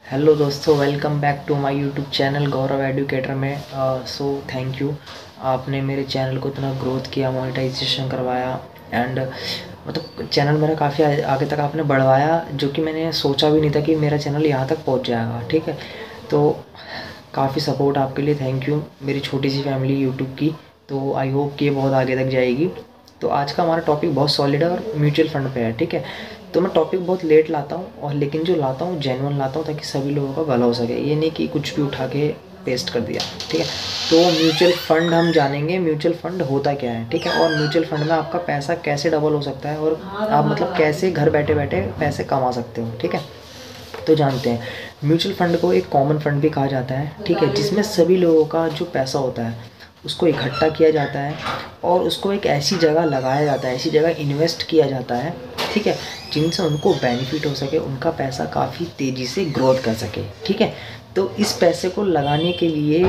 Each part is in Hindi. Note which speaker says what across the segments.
Speaker 1: हेलो दोस्तों, welcome back to my YouTube channel Gaurav Educator में। सो थैंक यू, आपने मेरे चैनल को इतना ग्रोथ किया, मोनेटाइजेशन करवाया एंड मतलब चैनल मेरा काफ़ी आगे तक आपने बढ़वाया, जो कि मैंने सोचा भी नहीं था कि मेरा चैनल यहाँ तक पहुँच जाएगा। ठीक है, तो काफ़ी सपोर्ट आपके लिए, थैंक यू। मेरी छोटी सी फैमिली यूट्यूब की, तो आई होप कि ये बहुत आगे तक जाएगी। तो आज का हमारा टॉपिक बहुत सॉलिड है और म्यूचुअल फंड पे है। ठीक है, तो मैं टॉपिक बहुत लेट लाता हूँ, और लेकिन जो लाता हूँ जेन्युइन लाता हूँ, ताकि सभी लोगों का भला हो सके। ये नहीं कि कुछ भी उठा के पेस्ट कर दिया। ठीक है, तो म्यूचुअल फंड हम जानेंगे, म्यूचुअल फंड होता क्या है। ठीक है, और म्यूचुअल फंड में आपका पैसा कैसे डबल हो सकता है, और आप मतलब कैसे घर बैठे बैठे पैसे कमा सकते हो। ठीक है, तो जानते हैं म्यूचुअल फंड को एक कॉमन फंड भी कहा जाता है। ठीक है, जिसमें सभी लोगों का जो पैसा होता है उसको इकट्ठा किया जाता है और उसको एक ऐसी जगह लगाया जाता है, ऐसी जगह इन्वेस्ट किया जाता है। ठीक है, जिनसे उनको बेनिफिट हो सके, उनका पैसा काफ़ी तेज़ी से ग्रोथ कर सके। ठीक है, तो इस पैसे को लगाने के लिए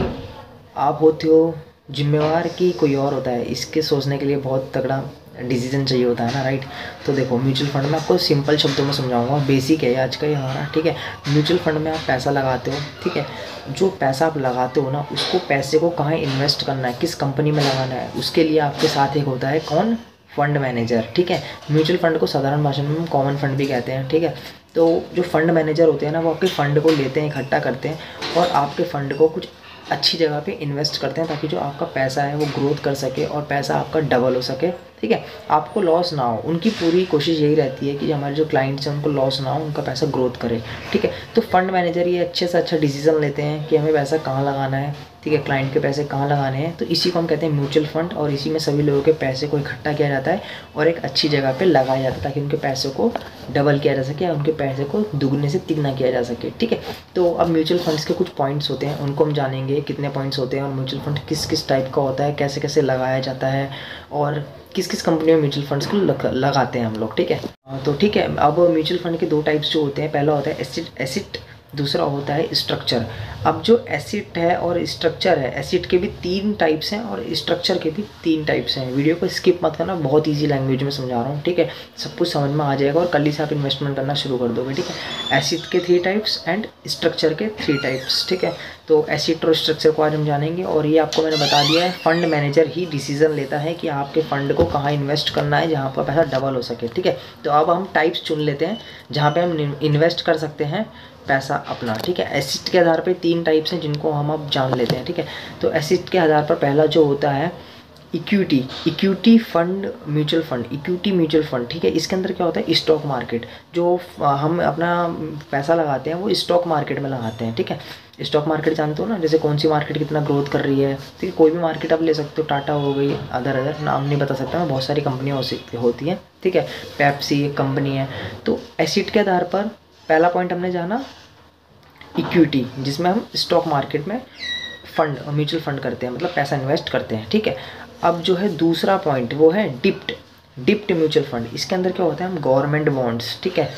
Speaker 1: आप होते हो जिम्मेवार कि कोई और होता है, इसके सोचने के लिए बहुत तगड़ा डिसीजन चाहिए होता है ना, राइट। तो देखो, म्यूचुअल फंड में आपको सिंपल शब्दों में समझाऊंगा, बेसिक है आज का ये हमारा। ठीक है, म्यूचुअल फंड में आप पैसा लगाते हो। ठीक है, जो पैसा आप लगाते हो ना, उसको पैसे को कहाँ इन्वेस्ट करना है, किस कंपनी में लगाना है, उसके लिए आपके साथ एक होता है कौन, फंड मैनेजर। ठीक है, म्यूचुअल फंड को साधारण भाषा में हम कॉमन फंड भी कहते हैं। ठीक है, तो जो फंड मैनेजर होते हैं ना, वो आपके फंड को लेते हैं, इकट्ठा करते हैं और आपके फंड को कुछ अच्छी जगह पे इन्वेस्ट करते हैं, ताकि जो आपका पैसा है वो ग्रोथ कर सके और पैसा आपका डबल हो सके। ठीक है, आपको लॉस ना हो, उनकी पूरी कोशिश यही रहती है कि हमारे जो क्लाइंट्स हैं उनको लॉस ना हो, उनका पैसा ग्रोथ करे। ठीक है, तो फंड मैनेजर ये अच्छे से अच्छा डिसीजन लेते हैं कि हमें पैसा कहाँ लगाना है। ठीक है, क्लाइंट के पैसे कहाँ लगाने हैं, तो इसी को हम कहते हैं म्यूचुअल फंड, और इसी में सभी लोगों के पैसे को इकट्ठा किया जाता है और एक अच्छी जगह पे लगाया जाता है, ताकि उनके पैसे को डबल किया जा सके या उनके पैसे को दुगने से तिगना किया जा सके। ठीक है, तो अब म्यूचुअल फंड्स के कुछ पॉइंट्स होते हैं, उनको हम जानेंगे कितने पॉइंट्स होते हैं, और म्यूचुअल फंड किस किस टाइप का होता है, कैसे कैसे लगाया जाता है, और किस किस कंपनी में म्यूचुअल फंड्स को लगाते हैं हम लोग। ठीक है, तो ठीक है, अब म्यूचुअल फंड के दो टाइप्स जो होते हैं, पहला होता है एसिड, दूसरा होता है स्ट्रक्चर। अब जो एसिड है और स्ट्रक्चर है, एसिड के भी 3 टाइप्स हैं और स्ट्रक्चर के भी 3 टाइप्स हैं। वीडियो को स्किप मत करना, बहुत इजी लैंग्वेज में समझा रहा हूँ। ठीक है, सब कुछ समझ में आ जाएगा और कल ही से आप इन्वेस्टमेंट करना शुरू कर दोगे। ठीक है, एसिड के 3 टाइप्स एंड स्ट्रक्चर के 3 टाइप्स। ठीक है, तो एसिड और स्ट्रक्चर को आज हम जानेंगे, और ये आपको मैंने बता दिया है, फंड मैनेजर ही डिसीजन लेता है कि आपके फंड को कहाँ इन्वेस्ट करना है, जहाँ पर पैसा डबल हो सके। ठीक है, तो अब हम टाइप्स चुन लेते हैं जहाँ पे हम इन्वेस्ट कर सकते हैं पैसा अपना। ठीक है, एसिड के आधार पे 3 टाइप्स हैं जिनको हम अब जान लेते हैं। ठीक है, तो एसिड के आधार पर पहला जो होता है equity fund mutual fund, equity mutual fund. ठीक है, इसके अंदर क्या होता है, स्टॉक मार्केट। जो हम अपना पैसा लगाते हैं वो स्टॉक मार्केट में लगाते हैं। ठीक है, स्टॉक मार्केट जानते हो ना, जैसे कौन सी मार्केट कितना ग्रोथ कर रही है। ठीक है, कोई भी मार्केट आप ले सकते हो, टाटा हो गई, अदर नाम नहीं बता सकता मैं, बहुत सारी कंपनियाँ होती हैं। ठीक है, पेप्सी एक कंपनी है। तो एसिड के आधार पर पहला पॉइंट हमने जाना इक्विटी, जिसमें हम स्टॉक मार्केट में फंड म्यूचुअल फंड करते हैं, मतलब पैसा इन्वेस्ट करते हैं। ठीक है, अब जो है दूसरा पॉइंट वो है डिप्ट म्यूचुअल फंड। इसके अंदर क्या होता है, हम गवर्नमेंट बॉन्ड्स, ठीक है,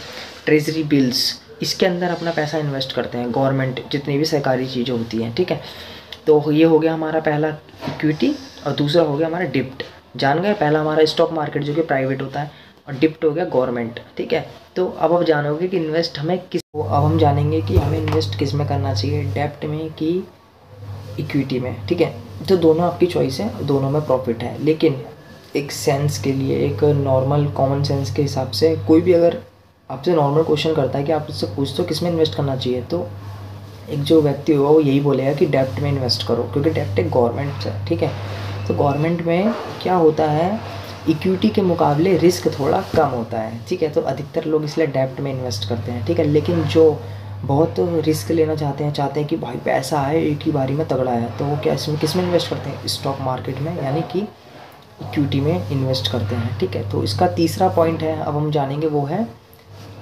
Speaker 1: ट्रेजरी बिल्स, इसके अंदर अपना पैसा इन्वेस्ट करते हैं, गवर्नमेंट जितनी भी सरकारी चीज़ें होती हैं। ठीक है, तो ये हो गया हमारा पहला इक्विटी, और दूसरा हो गया हमारा डिप्ट। जान गए, पहला हमारा स्टॉक मार्केट जो कि प्राइवेट होता है, और डिप्ट हो गया गवर्नमेंट। ठीक है, तो अब आप जानोगे कि इन्वेस्ट हमें किस, अब हम जानेंगे कि हमें इन्वेस्ट किस में करना चाहिए, डेप्ट में कि इक्विटी में। ठीक है, तो दोनों आपकी चॉइस है, दोनों में प्रॉफिट है, लेकिन एक सेंस के लिए, एक नॉर्मल कॉमन सेंस के हिसाब से, कोई भी अगर आपसे नॉर्मल क्वेश्चन करता है कि आप उससे पूछते हो किस में इन्वेस्ट करना चाहिए, तो एक जो व्यक्ति होगा वो यही बोलेगा कि डेप्ट में इन्वेस्ट करो, क्योंकि डेप्ट एक गवर्नमेंट है। ठीक है, तो गवर्नमेंट में क्या होता है, इक्विटी के मुकाबले रिस्क थोड़ा कम होता है। ठीक है, तो अधिकतर लोग इसलिए डेप्ट में इन्वेस्ट करते हैं। ठीक है, लेकिन जो बहुत रिस्क लेना चाहते हैं कि भाई पैसा है एक ही बारी में तगड़ा है, तो वो क्या इसमें किस में इन्वेस्ट करते हैं, स्टॉक मार्केट में, यानी कि इक्विटी में इन्वेस्ट करते हैं। ठीक है, तो इसका तीसरा पॉइंट है, अब हम जानेंगे, वो है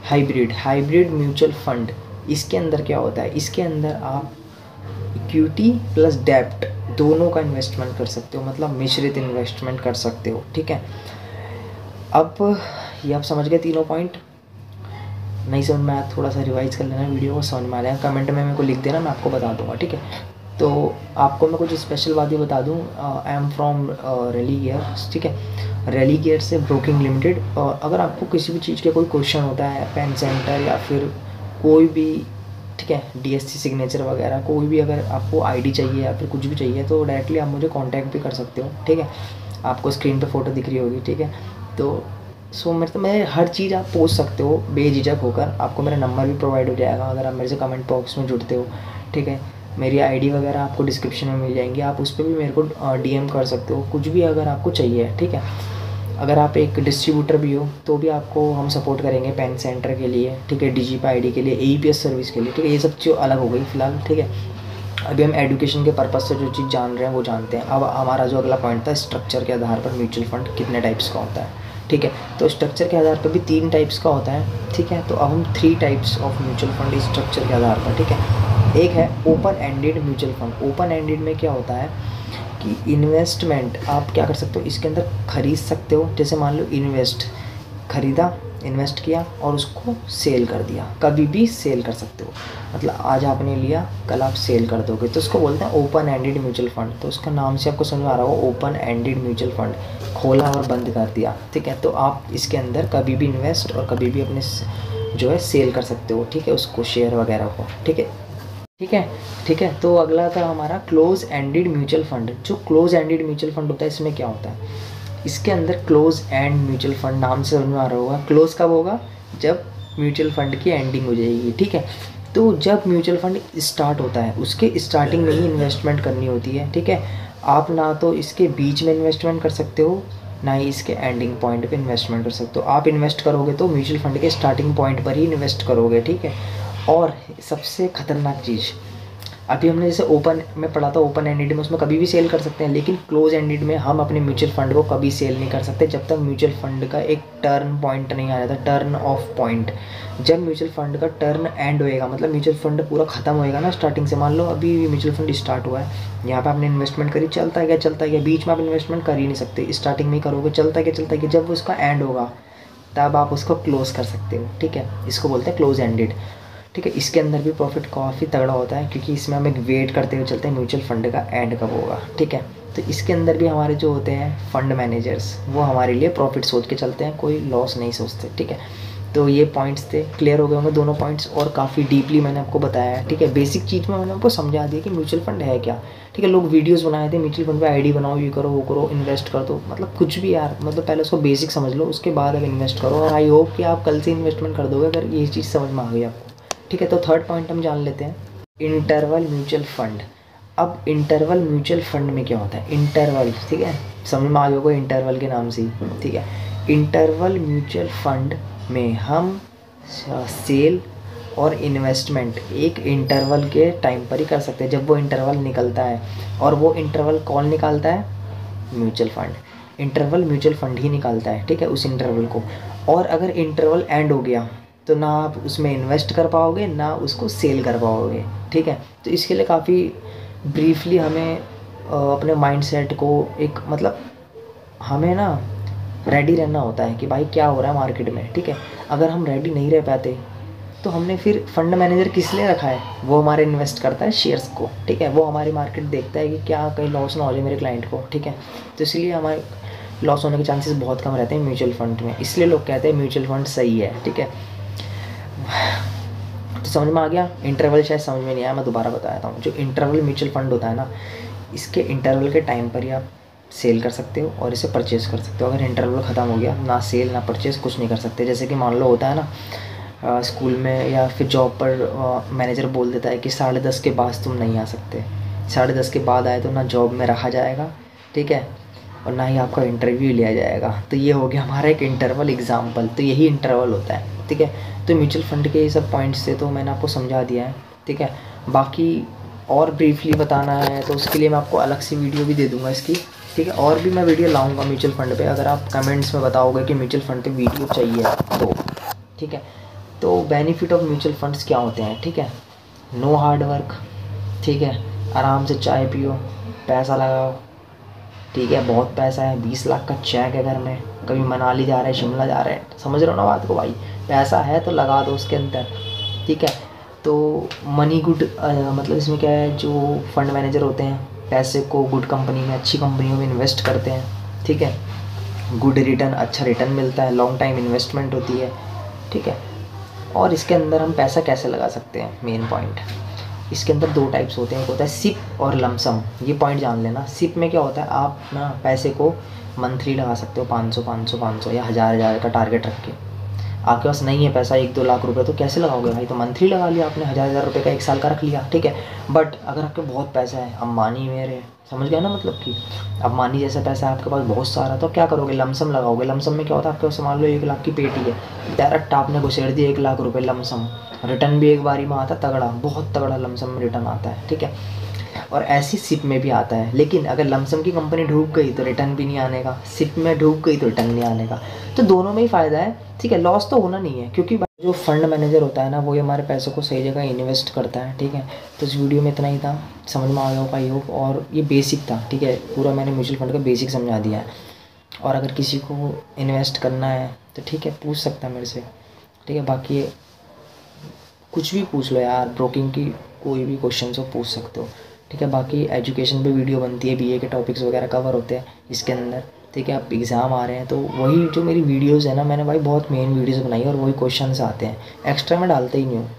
Speaker 1: हाइब्रिड म्यूचुअल फंड। इसके अंदर क्या होता है, इसके अंदर आप इक्विटी प्लस डेप्ट दोनों का इन्वेस्टमेंट कर सकते हो, मतलब मिश्रित इन्वेस्टमेंट कर सकते हो। ठीक है, अब ये आप समझ गए तीनों पॉइंट। नहीं समझ में आया, थोड़ा सा रिवाइज कर लेना वीडियो को, समझ में आ रहा है कमेंट में मेरे को लिख देना, मैं आपको बता दूंगा। ठीक है, तो आपको मैं कुछ स्पेशल बातें बता दूं। I am from rally gear. ठीक है, रैली गियर से ब्रोकिंग लिमिटेड। अगर आपको किसी भी चीज़ के कोई क्वेश्चन होता है, पेन सेंटर या फिर कोई भी ठीक है, DSC सिग्नेचर वगैरह, कोई भी अगर आपको आईडी चाहिए या फिर कुछ भी चाहिए तो डायरेक्टली आप मुझे कांटेक्ट भी कर सकते हो। ठीक है, आपको स्क्रीन पे फ़ोटो दिख रही होगी। ठीक है, तो मतलब मैं हर चीज़ आप पूछ सकते हो बेझिझक होकर। आपको मेरा नंबर भी प्रोवाइड हो जाएगा अगर आप मेरे से कमेंट बॉक्स में जुड़ते हो। ठीक है, मेरी आईडी वगैरह आपको डिस्क्रिप्शन में मिल जाएंगी, आप उस पर भी मेरे को DM कर सकते हो, कुछ भी अगर आपको चाहिए। ठीक है, अगर आप एक डिस्ट्रीब्यूटर भी हो तो भी आपको हम सपोर्ट करेंगे, पेन सेंटर के लिए। ठीक है, DGP ID के लिए, AEPS सर्विस के लिए। ठीक है, ये सब चीज़ अलग हो गई फ़िलहाल। ठीक है, अभी हम एजुकेशन के पर्पज़ से जो चीज़ जान रहे हैं वो जानते हैं। अब हमारा जो अगला पॉइंट था, स्ट्रक्चर के आधार पर म्यूचुअल फंड कितने टाइप्स का होता है। ठीक है, तो स्ट्रक्चर के आधार पर भी 3 टाइप्स का होता है। ठीक है, तो अब हम 3 types of mutual fund structure के आधार पर। ठीक है, एक है open ended mutual fund. Open ended में क्या होता है कि इन्वेस्टमेंट आप क्या कर सकते हो, इसके अंदर खरीद सकते हो। जैसे मान लो खरीदा, इन्वेस्ट किया और उसको सेल कर दिया, कभी भी सेल कर सकते हो। मतलब आज आपने लिया, कल आप सेल कर दोगे, तो उसको बोलते हैं ओपन एंडेड म्यूचुअल फंड। तो उसका नाम से आपको समझ में आ रहा होगा, ओपन एंडेड म्यूचुअल फंड, खोला और बंद कर दिया। ठीक है, तो आप इसके अंदर कभी भी इन्वेस्ट और कभी भी अपने जो है सेल कर सकते हो। ठीक है, उसको शेयर वगैरह को। ठीक है, ठीक है, ठीक है। तो अगला था हमारा क्लोज एंडेड म्यूचुअल फंड। जो क्लोज एंडेड म्यूचुअल फंड होता है, इसमें क्या होता है, इसके अंदर क्लोज एंड म्यूचुअल फंड नाम से समझ में आ रहा होगा। क्लोज कब होगा, जब म्यूचुअल फंड की एंडिंग हो जाएगी। ठीक है, तो जब म्यूचुअल फंड स्टार्ट होता है उसके स्टार्टिंग में ही इन्वेस्टमेंट करनी होती है। ठीक है, आप ना तो इसके बीच में इन्वेस्टमेंट कर सकते हो, ना ही इसके एंडिंग पॉइंट पे इन्वेस्टमेंट कर सकते हो। आप इन्वेस्ट करोगे तो म्यूचुअल फंड के स्टार्टिंग पॉइंट पर ही इन्वेस्ट करोगे। ठीक है, और सबसे ख़तरनाक चीज़, अभी हमने जैसे ओपन में पढ़ा था, ओपन एंडेड में उसमें कभी भी सेल कर सकते हैं, लेकिन क्लोज एंडेड में हम अपने म्यूचुअल फंड को कभी सेल नहीं कर सकते जब तक म्यूचुअल फंड का एक टर्न पॉइंट नहीं आ जाता, टर्न ऑफ पॉइंट। जब म्यूचुअल फंड का टर्न एंड होएगा, मतलब म्यूचुअल फंड पूरा खत्म होएगा ना स्टार्टिंग से, मान लो अभी म्यूचुअल फंड स्टार्ट हुआ है, यहाँ पर आपने इन्वेस्टमेंट करी, चलता गया, बीच में आप इन्वेस्टमेंट कर ही नहीं सकते, स्टार्टिंग में ही करोगे, चलता गया, जब उसका एंड होगा तब आप उसको क्लोज कर सकते हो। ठीक है, इसको बोलते हैं क्लोज एंडेड। ठीक है, इसके अंदर भी प्रॉफिट काफ़ी तगड़ा होता है, क्योंकि इसमें हम एक वेट करते हुए चलते हैं म्यूचुअल फंड का एंड कब होगा। ठीक है, तो इसके अंदर भी हमारे जो होते हैं फंड मैनेजर्स, वो हमारे लिए प्रॉफिट सोच के चलते हैं, कोई लॉस नहीं सोचते। ठीक है, तो ये पॉइंट्स थे, क्लियर हो गए होंगे दोनों पॉइंट्स, और काफ़ी डीपली मैंने आपको बताया है। ठीक है, बेसिक चीज़ में मैंने आपको समझा दिया कि म्यूचुअल फंड है क्या। ठीक है, लोग वीडियोस बनाए थे म्यूचुअल फंड पे, आईडी बनाओ, ये करो वो करो, इन्वेस्ट कर दो, मतलब कुछ भी यार, मतलब पहले उसको बेसिक समझ लो, उसके बाद अब इन्वेस्ट करो, और आई होप कि आप कल से इन्वेस्टमेंट कर दोगे अगर ये चीज़ समझ में आ गई आपको। ठीक है, तो थर्ड पॉइंट हम जान लेते हैं, इंटरवल म्यूचुअल फंड। अब इंटरवल म्यूचुअल फंड में क्या होता है, इंटरवल, ठीक है, समझ में आ गया होगा इंटरवल के नाम से ही। ठीक है, इंटरवल म्यूचुअल फंड में हम सेल और इन्वेस्टमेंट एक इंटरवल के टाइम पर ही कर सकते हैं, जब वो इंटरवल निकलता है। और वो इंटरवल कौन निकालता है, mutual fund, interval mutual fund ही निकालता है। ठीक है, उस इंटरवल को, और अगर इंटरवल एंड हो गया तो ना आप उसमें इन्वेस्ट कर पाओगे, ना उसको सेल कर पाओगे। ठीक है, तो इसके लिए काफ़ी ब्रीफली हमें अपने माइंडसेट को एक, मतलब हमें ना रेडी रहना होता है कि भाई क्या हो रहा है मार्केट में। ठीक है, अगर हम रेडी नहीं रह पाते तो हमने फिर फंड मैनेजर किस लिए रखा है, वो हमारे इन्वेस्ट करता है शेयर्स को। ठीक है, वो हमारी मार्केट देखता है कि क्या कहीं लॉस ना हो जाए मेरे क्लाइंट को। ठीक है, तो इसलिए हमारे लॉस होने के चांसेस बहुत कम रहते हैं म्यूचुअल फंड में, इसलिए लोग कहते हैं म्यूचुअल फंड सही है। ठीक है, तो समझ में आ गया। इंटरवल शायद समझ में नहीं आया, मैं दोबारा बताता हूँ। जो इंटरवल म्यूचुअल फंड होता है ना, इसके इंटरवल के टाइम पर ही आप सेल कर सकते हो और इसे परचेज कर सकते हो। अगर इंटरवल ख़त्म हो गया, ना सेल ना परचेज, कुछ नहीं कर सकते। जैसे कि मान लो होता है ना स्कूल में या फिर जॉब पर मैनेजर बोल देता है कि 10:30 के बाद तुम नहीं आ सकते, 10:30 के बाद आए तो ना जॉब में रखा जाएगा, ठीक है, और ना ही आपका इंटरव्यू लिया जाएगा। तो ये हो गया हमारा एक इंटरवल एग्जाम्पल, तो यही इंटरवल होता है। ठीक है, तो म्यूचुअल फंड के ये सब पॉइंट्स थे, तो मैंने आपको समझा दिया है। ठीक है, बाकी और ब्रीफली बताना है तो उसके लिए मैं आपको अलग से वीडियो भी दे दूँगा इसकी। ठीक है, और भी मैं वीडियो लाऊंगा म्यूचुअल फंड पे, अगर आप कमेंट्स में बताओगे कि म्यूचुअल फंड पे वीडियो चाहिए तो। ठीक है, तो बेनिफिट ऑफ म्यूचुअल फंड्स क्या होते हैं। ठीक है, नो हार्ड वर्क, ठीक है, आराम से चाय पियो, पैसा लगाओ। ठीक है, बहुत पैसा है, 20 लाख का चेक है घर में, कभी मनाली जा रहे हैं, शिमला जा रहे हैं, समझ रहे हो ना बात को भाई, पैसा है तो लगा दो उसके अंदर। ठीक है, तो मनी गुड, मतलब इसमें क्या है, जो फंड मैनेजर होते हैं पैसे को गुड कंपनी में, अच्छी कंपनियों में इन्वेस्ट करते हैं। ठीक है, गुड रिटर्न, अच्छा रिटर्न मिलता है, लॉन्ग टाइम इन्वेस्टमेंट होती है। ठीक है, और इसके अंदर हम पैसा कैसे लगा सकते हैं, मेन पॉइंट। इसके अंदर 2 टाइप्स होते हैं, एक होता है सिप और लमसम। ये पॉइंट जान लेना। सिप में क्या होता है, आप ना पैसे को मंथली लगा सकते हो, 500 500 500 या 1000 का टारगेट रख के। आपके पास नहीं है पैसा 1-2 लाख रुपए, तो कैसे लगाओगे भाई, तो मंथली लगा लिया आपने, 1000 रुपये का 1 साल का रख लिया, ठीक है। बट अगर आपके बहुत पैसा है, अंबानी मेरे, समझ गए ना, मतलब कि अंबानी जैसा पैसा है आपके पास बहुत सारा, तो क्या करोगे, लमसम लगाओगे। लमसम में क्या होता है, आपके पास मान लो 1 लाख की पेटी है, डायरेक्ट आपने घुसेड़ दिया 1 लाख रुपये लमसम, रिटर्न भी एक बारी में आता है तगड़ा, बहुत तगड़ा लमसम में रिटर्न आता है, ठीक है। और ऐसी सिप में भी आता है, लेकिन अगर लमसम की कंपनी डूब गई तो रिटर्न भी नहीं आने का, सिप में डूब गई तो रिटर्न नहीं आने का, तो दोनों में ही फ़ायदा है, ठीक है। लॉस तो होना नहीं है, क्योंकि जो फंड मैनेजर होता है ना, वो ही हमारे पैसों को सही जगह इन्वेस्ट करता है, ठीक है। तो इस वीडियो में इतना ही था, समझ में आ गया होगा आई होप। और ये बेसिक था, ठीक है, पूरा मैंने म्यूचुअल फंड का बेसिक समझा दिया है। और अगर किसी को इन्वेस्ट करना है तो ठीक है, पूछ सकता है मेरे से, ठीक है। बाकी कुछ भी पूछ लो यार, ब्रोकिंग की कोई भी क्वेश्चन हो पूछ सकते हो, ठीक है। बाकी एजुकेशन पे वीडियो बनती है, बीए के टॉपिक्स वगैरह कवर होते हैं इसके अंदर, ठीक है। अब एग्ज़ाम आ रहे हैं तो वही जो मेरी वीडियोस है ना, मैंने भाई बहुत मेन वीडियोस बनाई है और वही क्वेश्चन आते हैं, एक्स्ट्रा मैं डालते ही नहीं हूँ,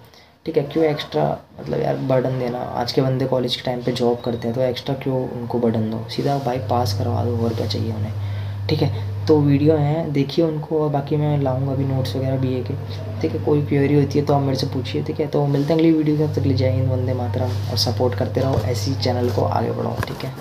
Speaker 1: ठीक है। क्यों एक्स्ट्रा, मतलब यार बर्डन देना, आज के बंदे कॉलेज के टाइम पे जॉब करते हैं, तो एक्स्ट्रा क्यों उनको बर्डन दो, सीधा भाई पास करवा दो, और क्या चाहिए उन्हें, ठीक है। तो वीडियो हैं, देखिए उनको, और बाकी मैं लाऊंगा अभी नोट्स वगैरह बीए के, ठीक है। कोई क्वेरी होती है तो आप मेरे से पूछिए, ठीक है। तो मिलते हैं अगली वीडियो के, तब तक ले, जय हिंद, वंदे मातरम, और सपोर्ट करते रहो, ऐसी चैनल को आगे बढ़ाओ, ठीक है।